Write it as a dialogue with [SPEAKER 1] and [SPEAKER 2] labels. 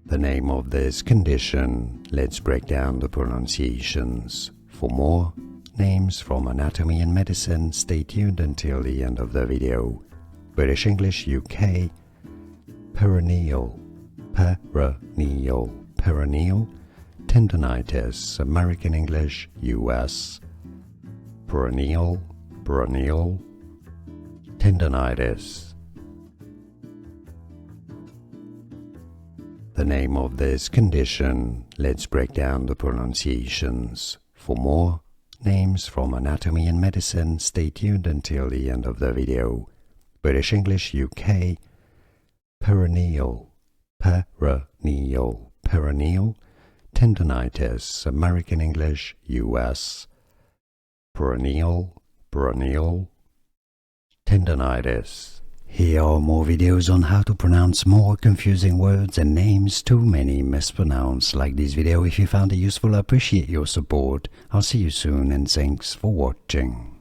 [SPEAKER 1] The name of this condition. Let's break down the pronunciations. For more names from anatomy and medicine, stay tuned until the end of the video. British English UK, peroneal, peroneal, tendonitis. American English US, peroneal, tendonitis. The name of this condition. Let's break down the pronunciations. For more names from anatomy and medicine, stay tuned until the end of the video. British English UK, peroneal, tendonitis. American English US, peroneal, tendonitis. Here are more videos on how to pronounce more confusing words and names too many mispronounced. Like this video if you found it useful. I appreciate your support. I'll see you soon and thanks for watching.